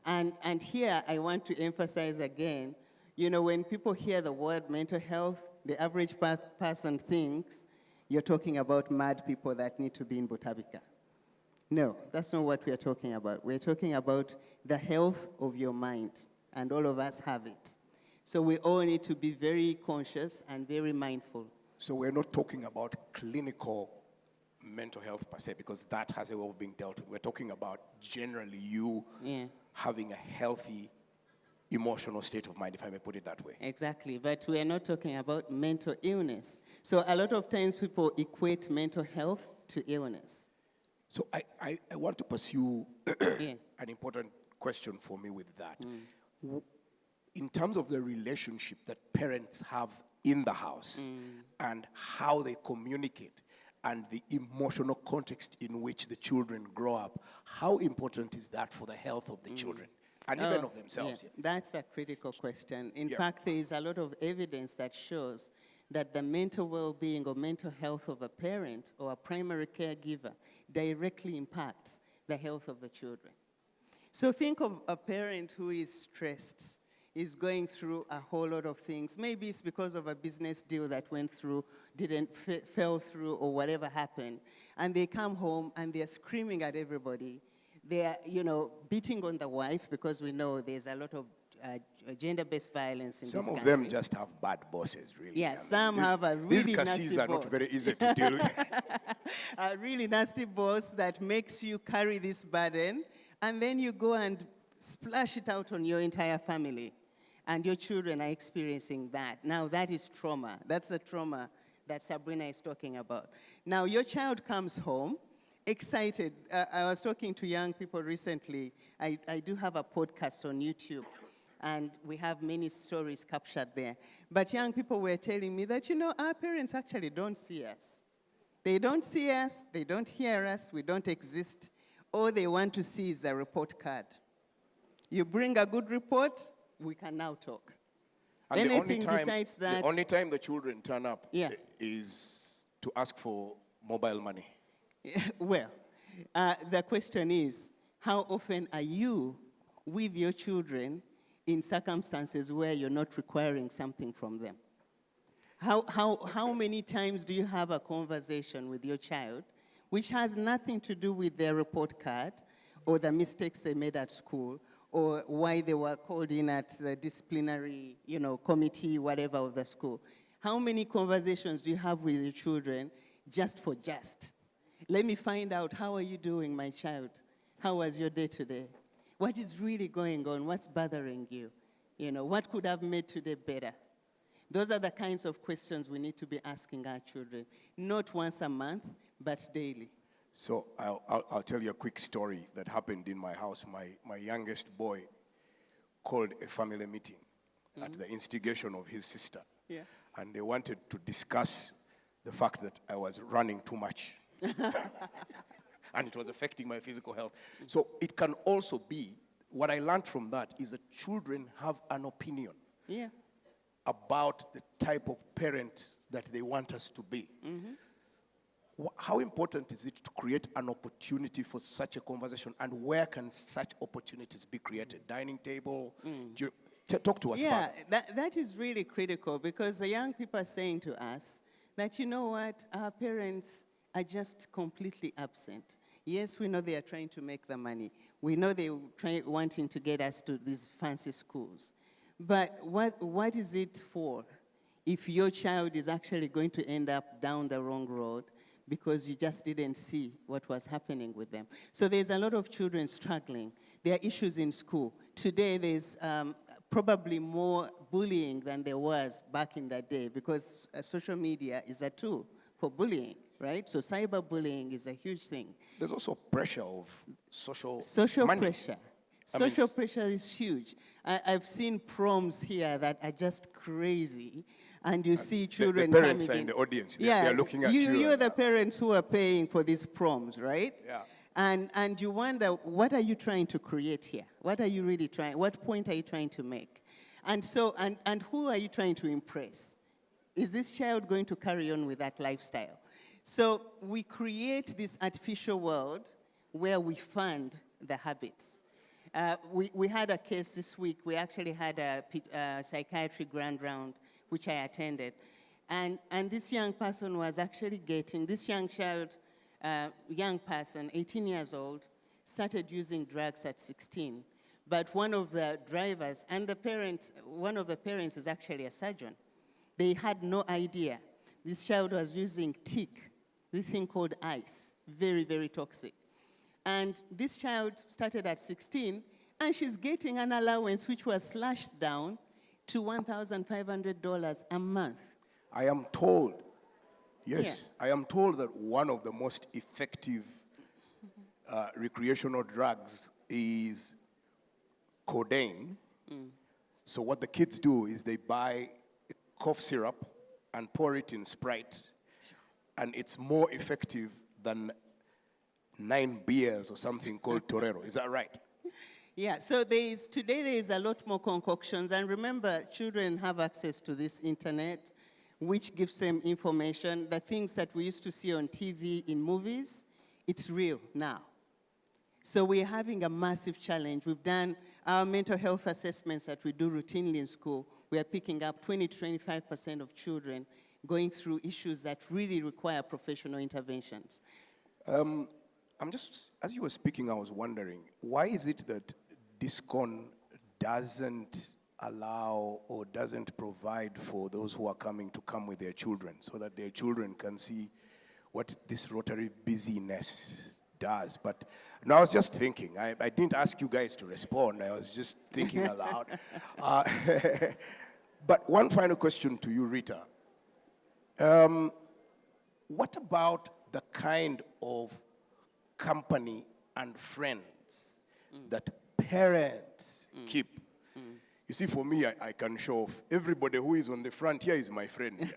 And here I want to emphasize again, when people hear the word mental health, the average person thinks you're talking about mad people that need to be in Botabika. No, that's not what we're talking about. We're talking about the health of your mind, and all of us have it. So we all need to be very conscious and very mindful. So we're not talking about clinical mental health per se, because that has a way of being dealt with. We're talking about generally you having a healthy emotional state of mind, if I may put it that way. Exactly, but we are not talking about mental illness. So a lot of times people equate mental health to illness. So I want to pursue an important question for me with that. In terms of the relationship that parents have in the house and how they communicate and the emotional context in which the children grow up, how important is that for the health of the children and even of themselves? That's a critical question. In fact, there is a lot of evidence that shows that the mental well-being or mental health of a parent or a primary caregiver directly impacts the health of the children. So think of a parent who is stressed, is going through a whole lot of things. Maybe it's because of a business deal that went through, fell through, or whatever happened. And they come home and they're screaming at everybody. They're, beating on the wife, because we know there's a lot of gender-based violence in this country. Some of them just have bad bosses, really. Yeah, some have a really nasty boss. These cases are not very easy to deal with. A really nasty boss that makes you carry this burden, and then you go and splash it out on your entire family, and your children are experiencing that. Now, that is trauma. That's the trauma that Sabrina is talking about. Now, your child comes home excited. I was talking to young people recently. I do have a podcast on YouTube, and we have many stories captured there. But young people were telling me that, our parents actually don't see us. They don't see us, they don't hear us, we don't exist. All they want to see is the report card. You bring a good report, we can now talk. And anything besides that... The only time the children turn up is to ask for mobile money. Well, the question is, how often are you with your children in circumstances where you're not requiring something from them? How many times do you have a conversation with your child which has nothing to do with their report card or the mistakes they made at school or why they were called in at the disciplinary, committee, whatever of the school? How many conversations do you have with your children just for just? Let me find out, how are you doing, my child? How was your day today? What is really going on? What's bothering you? What could have made today better? Those are the kinds of questions we need to be asking our children, not once a month, but daily. So I'll tell you a quick story that happened in my house. My youngest boy called a family meeting at the instigation of his sister. Yeah. And they wanted to discuss the fact that I was running too much. And it was affecting my physical health. So it can also be, what I learned from that is that children have an opinion about the type of parent that they want us to be. How important is it to create an opportunity for such a conversation, and where can such opportunities be created? Dining table? Talk to us about it. That is really critical, because the young people are saying to us that, our parents are just completely absent. Yes, we know they are trying to make the money. We know they're wanting to get us to these fancy schools. But what is it for if your child is actually going to end up down the wrong road because you just didn't see what was happening with them? So there's a lot of children struggling. There are issues in school. Today there's probably more bullying than there was back in that day, because social media is a tool for bullying, right? So cyberbullying is a huge thing. There's also pressure of social money. Pressure. Social pressure is huge. I've seen proms here that are just crazy, and you see children the parents are in the audience. They're looking at you. You're the parents who are paying for these proms, right? Yeah. And you wonder, what are you trying to create here? What are you really trying? What point are you trying to make? And so, and who are you trying to impress? Is this child going to carry on with that lifestyle? So we create this artificial world where we fund the habits. We had a case this week. We actually had a psychiatry grand round, which I attended. And this young person was actually this young child, young person, 18 years old, started using drugs at 16. But one of the drivers and one of the parents is actually a surgeon. They had no idea. This child was using tick this thing called ice, very, very toxic. And this child started at 16, and she's getting an allowance which was slashed down to $1,500 a month. I am told, yes, I am told that one of the most effective recreational drugs is codeine. So what the kids do is they buy cough syrup and pour it in Sprite, and it's more effective than 9 beers or something called Torero. Is that right? Yeah, so today there is a lot more concoctions, and remember, children have access to this internet, which gives them information. The things that we used to see on TV, in movies, it's real now. So we're having a massive challenge. We've done our mental health assessments that we do routinely in school. We are picking up 20 to 25% of children going through issues that really require professional interventions. As you were speaking, I was wondering, why is it that DISCON doesn't allow or doesn't provide for those who are coming to come with their children so that their children can see what this Rotary busyness does? But now I was just thinking, I didn't ask you guys to respond, I was just thinking aloud. But one final question to you, Rita. What about the kind of company and friends that parents keep? You see, for me, I can show off. Everybody who is on the front here is my friend.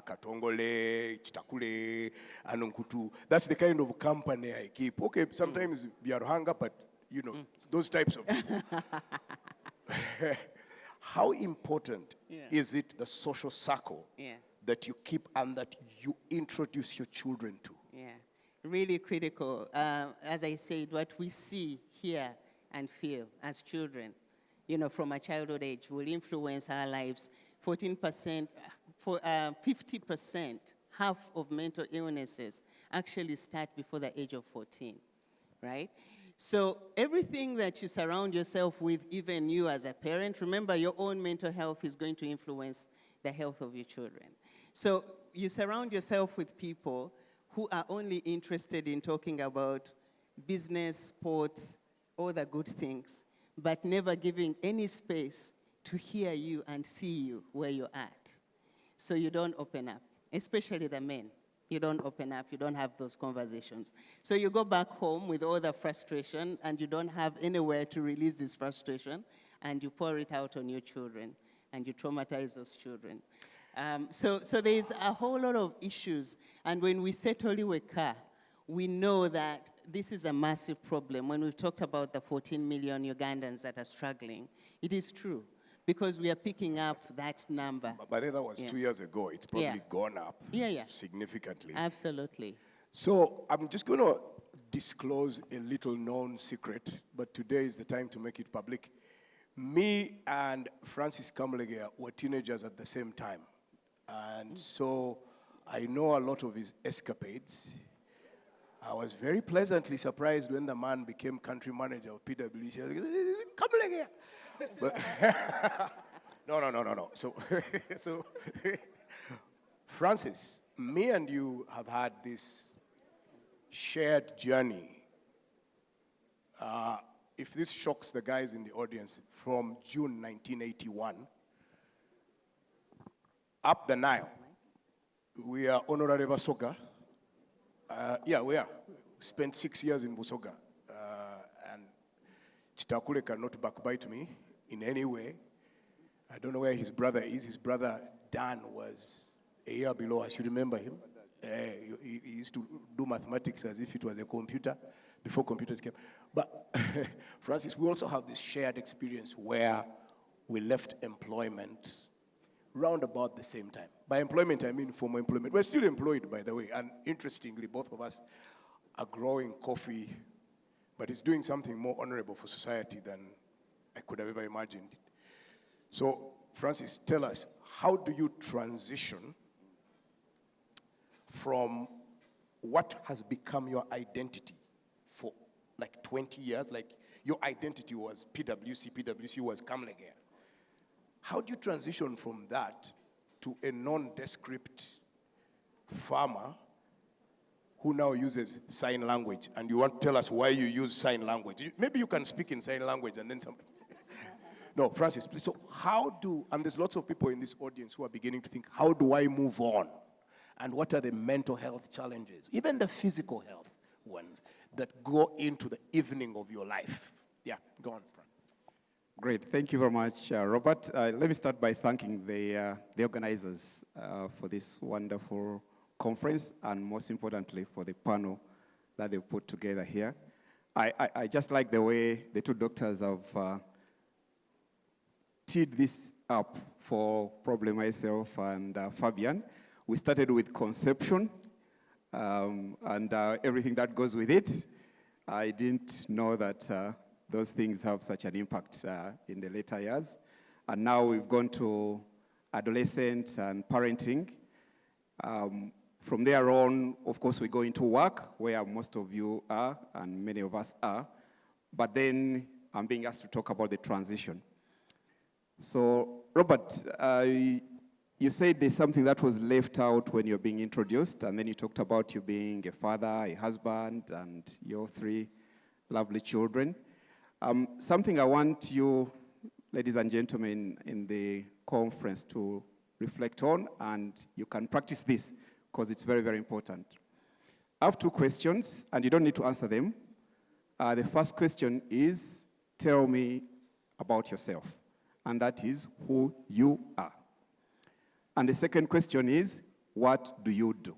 Katongole, Chitakule, Anonkutu. That's the kind of company I keep. Okay, sometimes we are hung up, but you know, those types of people. How important is it, the social circle that you keep and that you introduce your children to? Yeah, really critical. As I said, what we see, hear, and feel as children, you know, from a childhood age will influence our lives. 14%, 50%, half of mental illnesses actually start before the age of 14, right? So everything that you surround yourself with, even you as a parent, remember your own mental health is going to influence the health of your children. So you surround yourself with people who are only interested in talking about business, sports, all the good things, but never giving any space to hear you and see you where you're at. So you don't open up, especially the men. You don't open up, you don't have those conversations. So you go back home with all the frustration and you don't have anywhere to release this frustration, and you pour it out on your children and you traumatize those children. So there's a whole lot of issues, and when we say Toliweka, we know that this is a massive problem. When we've talked about the 14 million Ugandans that are struggling, it is true, because we are picking up that number. But that was 2 years ago. It's probably gone up significantly. Absolutely. So I'm just going to disclose a little known secret, but today is the time to make it public. Me and Francis Kamlegea were teenagers at the same time. And so I know a lot of his escapades. I was very pleasantly surprised when the man became country manager of PwC. Kamlegea. But no. So, Francis, me and you have had this shared journey. If this shocks the guys in the audience, from June 1981, up the Nile, we are honorary Busoga. We are. Spent 6 years in Busoga. And Chitakule cannot backbite me in any way. I don't know where his brother is. His brother, Dan, was a year below us. You remember him? He used to do mathematics as if it was a computer, before computers came. But Francis, we also have this shared experience where we left employment round about the same time. By employment, I mean formal employment. We're still employed, by the way. And interestingly, both of us are growing coffee, but it's doing something more honorable for society than I could have ever imagined. So, Francis, tell us, how do you transition from what has become your identity for like 20 years? Like, your identity was PwC was Kamlegea. How do you transition from that to a nondescript farmer who now uses sign language, and you want to tell us why you use sign language. Maybe you can speak in sign language and then something. No, Francis, please. So and there's lots of people in this audience who are beginning to think, how do I move on? And what are the mental health challenges, even the physical health ones, that go into the evening of your life? Yeah, go on, Fran. Great, thank you very much, Robert. Let me start by thanking the organizers for this wonderful conference, and most importantly for the panel that they've put together here. I just like the way the two doctors have teed this up for probably myself and Fabian. We started with conception and everything that goes with it. I didn't know that those things have such an impact in the later years. And now we've gone to adolescent and parenting. From there on, of course, we go into work, where most of you are, and many of us are. But then I'm being asked to talk about the transition. So, Robert, you said there's something that was left out when you're being introduced, and then you talked about you being a father, a husband, and your 3 lovely children. Something I want you, ladies and gentlemen, in the conference to reflect on, and you can practice this, because it's very, very important. I have 2 questions, and you don't need to answer them. The first question is, tell me about yourself, and that is who you are. And the second question is, what do you do?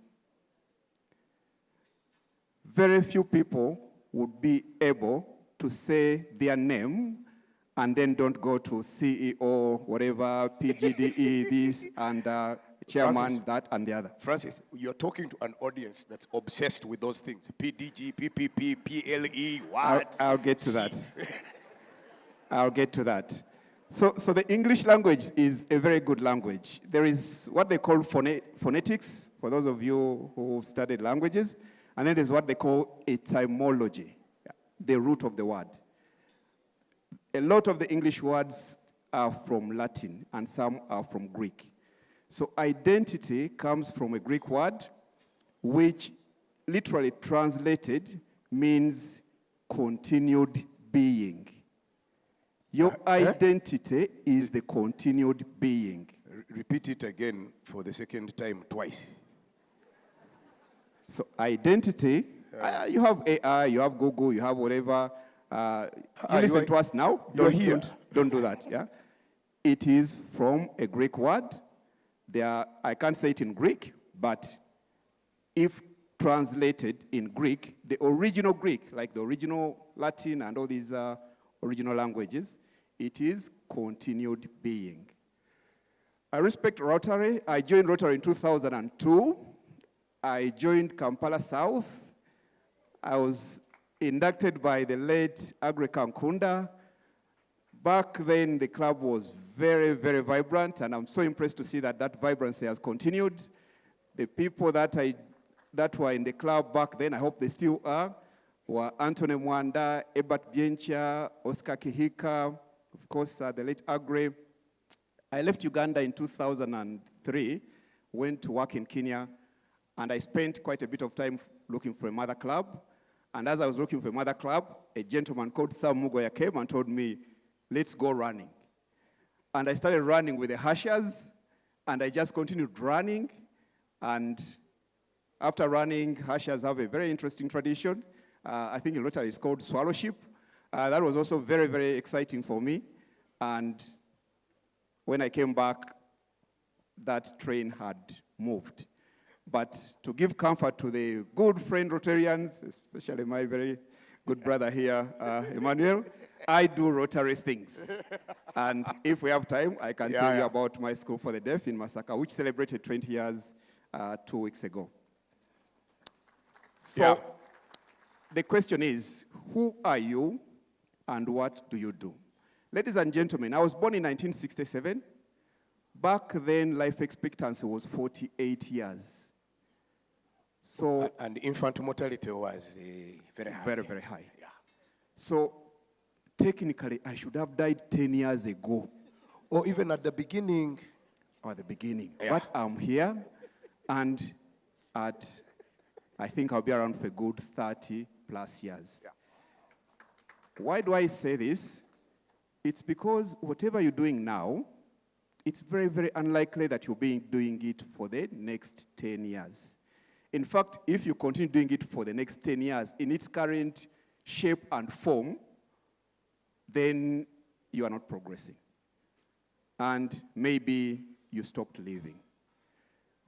Very few people would be able to say their name and then don't go to CEO, whatever, PGDE, this, and chairman, Francis, that, and the other. Francis, you're talking to an audience that's obsessed with those things. PDG, PPP, PLE, what? I'll get to that. I'll get to that. So the English language is a very good language. There is what they call phonetics, for those of you who studied languages, and then there's what they call etymology, the root of the word. A lot of the English words are from Latin, and some are from Greek. So identity comes from a Greek word, which literally translated means continued being. Your identity is the continued being. Repeat it again for the second time, twice. So identity, you have AI, you have Google, you have whatever. You listen to us now. Don't do that. Yeah, it is from a Greek word. I can't say it in Greek, but if translated in Greek, the original Greek, like the original Latin and all these original languages, it is continued being. I respect Rotary. I joined Rotary in 2002. I joined Kampala South. I was inducted by the late Agre Kankunda. Back then, the club was very, very vibrant, and I'm so impressed to see that that vibrancy has continued. The people that were in the club back then, I hope they still are, were Anthony Mwanda, Ebert Biencha, Oscar Kihika, of course, the late Agre. I left Uganda in 2003, went to work in Kenya, and I spent quite a bit of time looking for a mother club. And as I was looking for a mother club, a gentleman called Sam Mugoya came and told me, let's go running. And I started running with the Hashers, and I just continued running. And after running, Hashers have a very interesting tradition. I think in Rotary it's called swallowship. That was also very, very exciting for me. And when I came back, that train had moved. But to give comfort to the good friend Rotarians, especially my very good brother here, Emmanuel, I do Rotary things. And if we have time, I can tell you about my school for the deaf in Masaka, which celebrated 20 years 2 weeks ago. So the question is, who are you and what do you do? Ladies and gentlemen, I was born in 1967. Back then, life expectancy was 48 years. So, and infant mortality was very high. Very, very high. Yeah. So technically, I should have died 10 years ago. Or even at the beginning. Or at the beginning. Yeah. But I'm here, and at I think I'll be around for a good 30 plus years. Yeah. Why do I say this? It's because whatever you're doing now, it's very, very unlikely that you'll be doing it for the next 10 years. In fact, if you continue doing it for the next 10 years in its current shape and form, then you are not progressing. And maybe you stopped living.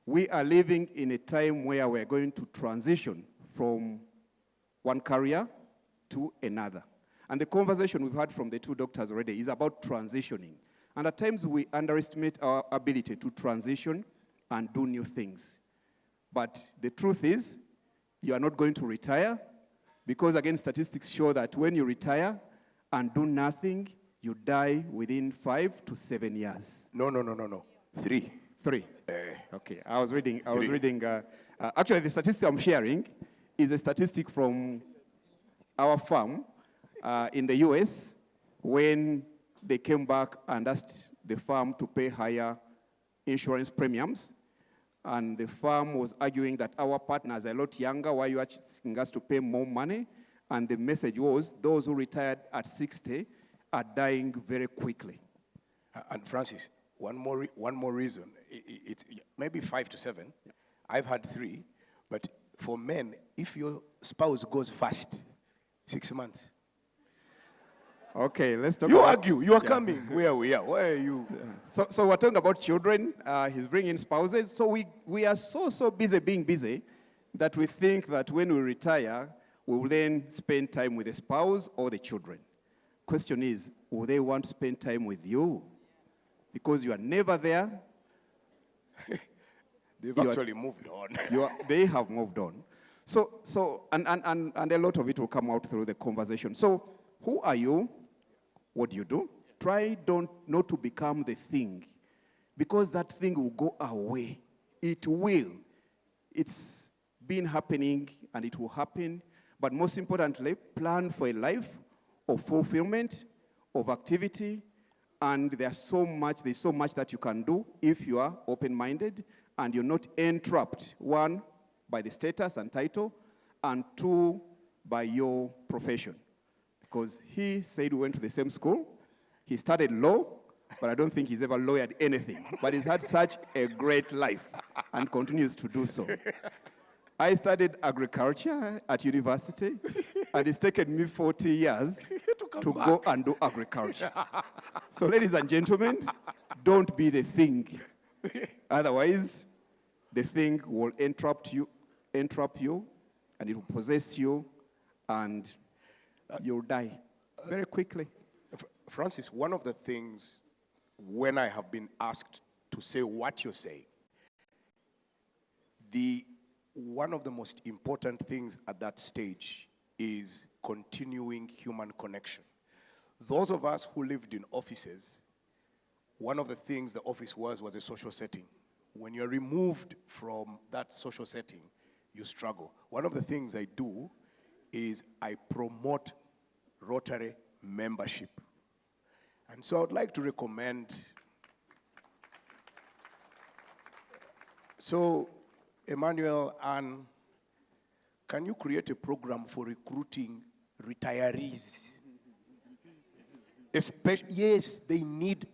We are living in a time where we're going to transition from one career to another. And the conversation we've had from the two doctors already is about transitioning. And at times we underestimate our ability to transition and do new things. But the truth is, you are not going to retire, because again, statistics show that when you retire and do nothing, you die within 5 to 7 years. No. 3. 3. Okay, I was reading, actually the statistic I'm sharing is a statistic from our firm in the US when they came back and asked the firm to pay higher insurance premiums. And the firm was arguing that our partners are a lot younger, why are you asking us to pay more money? And the message was, those who retired at 60 are dying very quickly. And Francis, one more reason. It's maybe 5 to 7. Yeah. I've had 3. But for men, if your spouse goes fast, 6 months. Okay, let's talk You argue. You are coming where we are. Where are you? Yeah. So we're talking about children. He's bringing spouses. So we are so busy being busy that we think that when we retire, we will then spend time with the spouse or the children. Question is, will they want to spend time with you? Because you are never there. They've actually moved on. They have moved on. And a lot of it will come out through the conversation. So who are you? What do you do? Try not to become the thing, because that thing will go away. It will. It's been happening and it will happen. But most importantly, plan for a life of fulfillment, of activity, and there's so much that you can do if you are open-minded and you're not entrapped, 1, by the status and title, and 2, by your profession. Because he said we went to the same school. He studied law, but I don't think he's ever lawyered anything. But he's had such a great life and continues to do so. I studied agriculture at university, and it's taken me 40 years to go and do agriculture. So ladies and gentlemen, don't be the thing. Otherwise, the thing will entrap you, and it will possess you, and you'll die very quickly. Francis, one of the things when I have been asked to say what you're saying, one of the most important things at that stage is continuing human connection. Those of us who lived in offices, one of the things the office was a social setting. When you're removed from that social setting, you struggle. One of the things I do is I promote Rotary membership. And so I would like to recommend, Emmanuel, Anne, can you create a program for recruiting retirees? Yes, they need,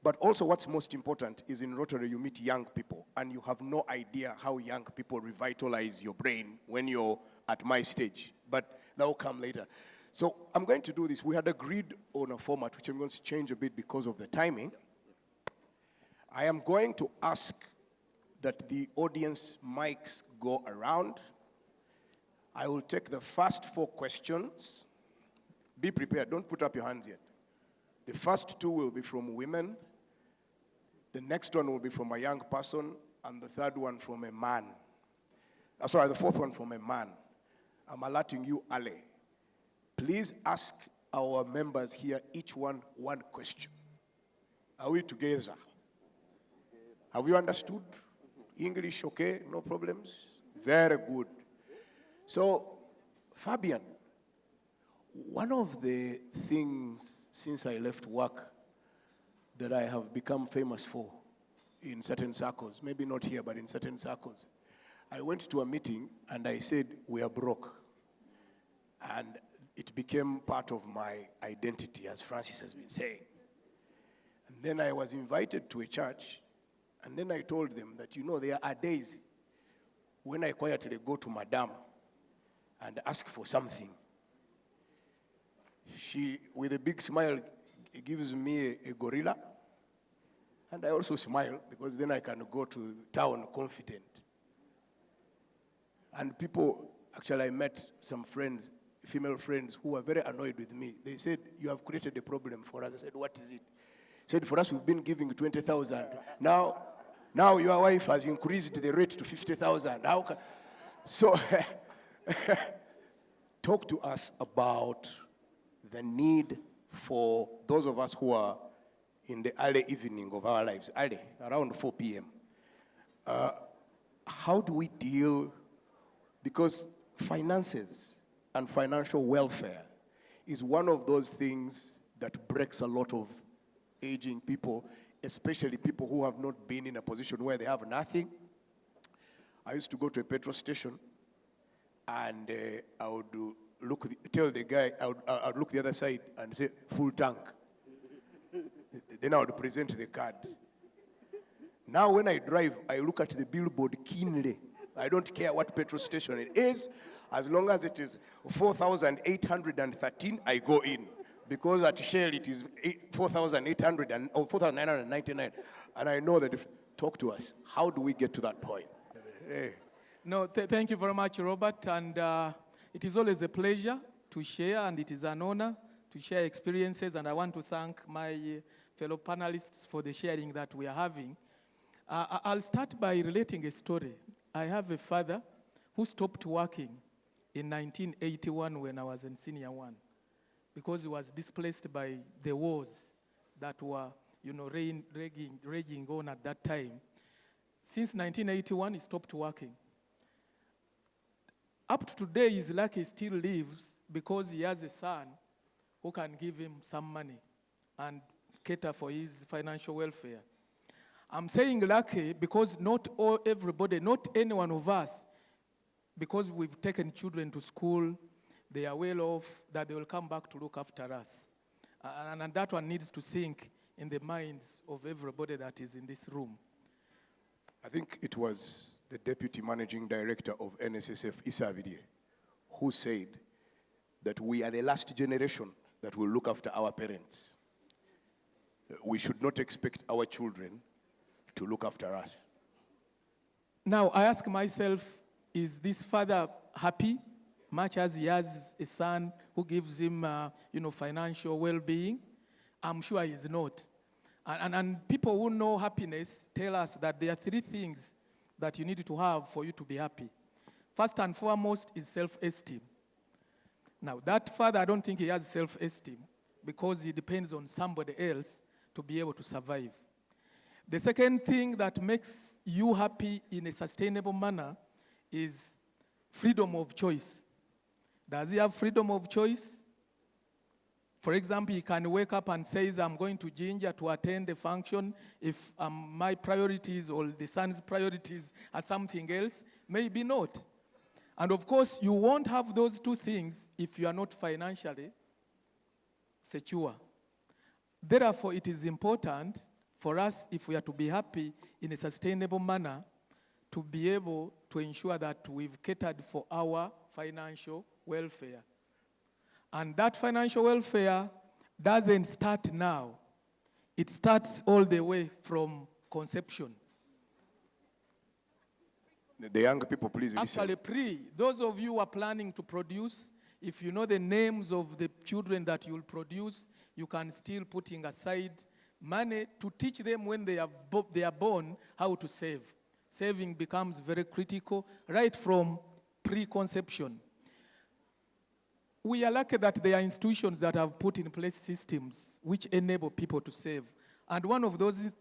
but also what's most important is in Rotary you meet young people, and you have no idea how young people revitalize your brain when you're at my stage, but that will come later. So I'm going to do this. We had agreed on a format, which I'm going to change a bit because of the timing. I am going to ask that the audience mics go around. I will take the first 4 questions. Be prepared. Don't put up your hands yet. The first 2 will be from women. The next one will be from a young person. And the third one from a man. The 4th one from a man. I'm alerting you, Ale. Please ask our members here, each one question. Are we together? Have you understood? English, okay? No problems? Very good. So, Fabian, one of the things since I left work that I have become famous for in certain circles, maybe not here, but in certain circles, I went to a meeting and I said, we are broke. And it became part of my identity, as Francis has been saying. And then I was invited to a church, and then I told them that, there are days when I quietly go to Madame and ask for something. She, with a big smile, gives me a gorilla, and I also smile because then I can go to town confident. And people, actually I met some friends, female friends, who were very annoyed with me. They said, you have created a problem for us. I said, what is it? Said, for us, we've been giving 20,000. Now your wife has increased the rate to 50,000. So, talk to us about the need for those of us who are in the early evening of our lives, early, around 4 p.m. How do we deal, because finances and financial welfare is one of those things that breaks a lot of aging people, especially people who have not been in a position where they have nothing. I used to go to a petrol station, and I would tell the guy, I would look the other side and say, full tank. Then I would present the card. Now when I drive, I look at the billboard keenly. I don't care what petrol station it is. As long as it is 4,813, I go in. Because at Shell it is 4,800 or 4,999. And I know that talk to us. How do we get to that point? Hey. No, thank you very much, Robert. And it is always a pleasure to share, and it is an honor to share experiences. And I want to thank my fellow panelists for the sharing that we are having. I'll start by relating a story. I have a father who stopped working in 1981 when I was in senior one, because he was displaced by the wars that were, raging on at that time. Since 1981, he stopped working. Up to today, he's lucky he still lives because he has a son who can give him some money and cater for his financial welfare. I'm saying lucky because not everybody, not any one of us, because we've taken children to school, they are well off, that they will come back to look after us. And that one needs to sink in the minds of everybody that is in this room. I think it was the Deputy Managing Director of NSSF, Issa Avidie, who said that we are the last generation that will look after our parents. We should not expect our children to look after us. Now, I ask myself, is this father happy, much as he has a son who gives him, financial well-being? I'm sure he's not. And people who know happiness tell us that there are 3 things that you need to have for you to be happy. First and foremost is self-esteem. Now, that father, I don't think he has self-esteem because he depends on somebody else to be able to survive. The second thing that makes you happy in a sustainable manner is freedom of choice. Does he have freedom of choice? For example, he can wake up and says, I'm going to Jinja to attend a function. If my priorities or the son's priorities are something else, maybe not. And of course, you won't have those 2 things if you are not financially secure. Therefore, it is important for us, if we are to be happy in a sustainable manner, to be able to ensure that we've catered for our financial welfare. And that financial welfare doesn't start now. It starts all the way from conception. The young people, please listen. Actually, those of you who are planning to produce, if you know the names of the children that you'll produce, you can still putting aside money to teach them when they are born how to save. Saving becomes very critical right from preconception. We are lucky that there are institutions that have put in place systems which enable people to save. And one of those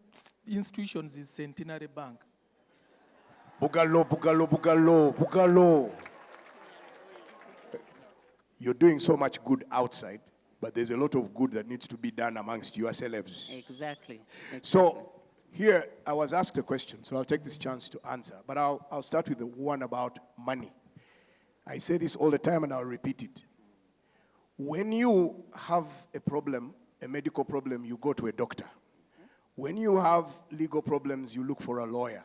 institutions is Centenary Bank. Bugalo, Bugalo, Bugalo, Bugalo. You're doing so much good outside, but there's a lot of good that needs to be done amongst yourselves. Exactly. So Here, I was asked a question, so I'll take this chance to answer. But I'll start with the one about money. I say this all the time and I'll repeat it. When you have a problem, a medical problem, you go to a doctor. When you have legal problems, you look for a lawyer.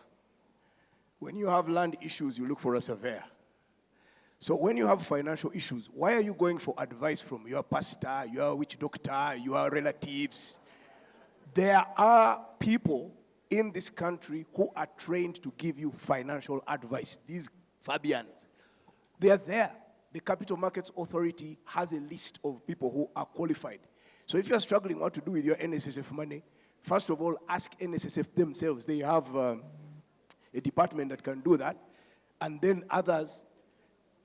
When you have land issues, you look for a surveyor. So when you have financial issues, why are you going for advice from your pastor, your witch doctor, your relatives? There are people in this country who are trained to give you financial advice. These Fabians, they are there. The Capital Markets Authority has a list of people who are qualified. So if you're struggling what to do with your NSSF money, first of all, ask NSSF themselves. They have a department that can do that. And then others,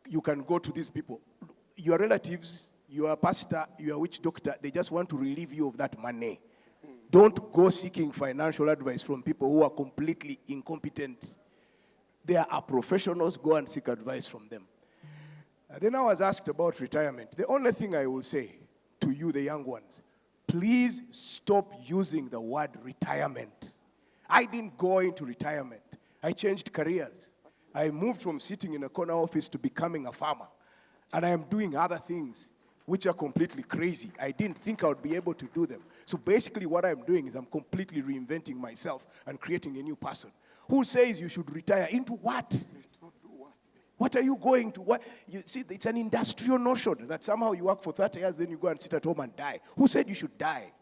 you can go to these people. Your relatives, your pastor, your witch doctor, they just want to relieve you of that money. Don't go seeking financial advice from people who are completely incompetent. There are professionals, go and seek advice from them. Then I was asked about retirement. The only thing I will say to you, the young ones, please stop using the word retirement. I didn't go into retirement. I changed careers. I moved from sitting in a corner office to becoming a farmer. And I am doing other things which are completely crazy. I didn't think I would be able to do them. So basically what I'm doing is I'm completely reinventing myself and creating a new person. Who says you should retire? Into what? What are you going to? What? You see, it's an industrial notion that somehow you work for 30 years, then you go and sit at home and die. Who said you should die?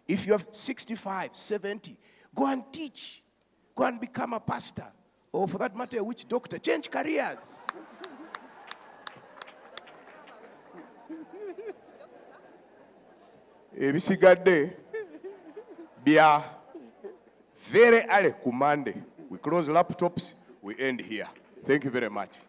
If you're 65, 70, go and teach. Go and become a pastor. Or for that matter, a witch doctor. Change careers. Ebisigadde bya very early ku Monday. We close laptops, we end here. Thank you very much.